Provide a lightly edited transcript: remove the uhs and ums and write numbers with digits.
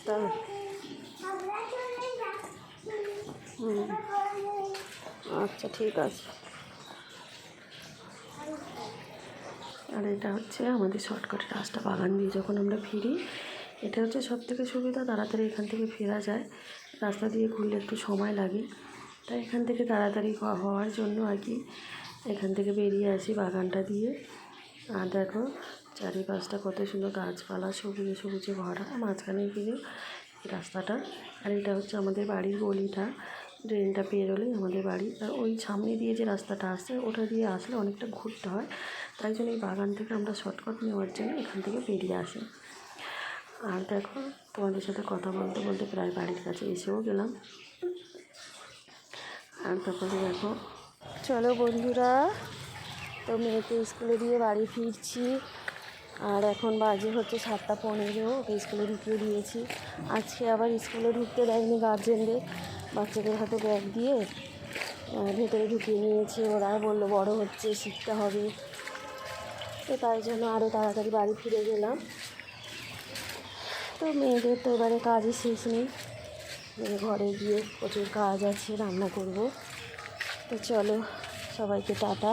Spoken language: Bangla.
তাই আচ্ছা ঠিক আছে। আর এটা হচ্ছে আমাদের শর্টকাটের রাস্তা, বাগান দিয়ে যখন আমরা ফিরি এটা হচ্ছে সবথেকে সুবিধা, তাড়াতাড়ি এখান থেকে ফেরা যায়। রাস্তা দিয়ে ঘুরলে একটু সময় লাগে, তাই এখান থেকে তাড়াতাড়ি হওয়ার জন্য আর কি এখান থেকে বেরিয়ে আসি বাগানটা দিয়ে। আর দেখো চারিপাশটা কত সুন্দর গাছপালা সবুজে সবুজে ভরা, মাঝখানে গিয়ে রাস্তাটা। আর এটা হচ্ছে আমাদের বাড়ির গলিটা, ড্রেনটা পেরোলেই আমাদের বাড়ি। আর ওই সামনে দিয়ে যে রাস্তাটা আসছে ওটা দিয়ে আসলে অনেকটা ঘুরতে হয়, তাই জন্য এই বাগান থেকে আমরা শর্টকাট নেওয়ার জন্য এখান থেকে বেরিয়ে আসি। আর দেখো তোমাদের সাথে কথা বলতে বলতে প্রায় বাড়ির কাছে এসেও গেলাম। আর তারপরে দেখো চলো বন্ধুরা, তো মেয়েকে স্কুলে দিয়ে বাড়ি ফিরছি। আর এখন বাজে হচ্ছে 7:15, ওকে স্কুলে ঢুকিয়ে দিয়েছি। আজকে আবার স্কুলে ঢুকতে দেয়নি গার্জেনদের, বাচ্চাদের হাতে ব্যাগ দিয়ে ভেতরে ঢুকিয়ে নিয়েছে। ওরা বললো বড় হচ্ছে শিখতে হবে, তো তাই জন্য আরও তাড়াতাড়ি বাড়ি ফিরে গেলাম। তো মেয়েদের তো এবারে কাজই শেষ নেই, ঘরে গিয়ে প্রচুর কাজ আছে, রান্না করব। তো চলো সবাইকে টাটা।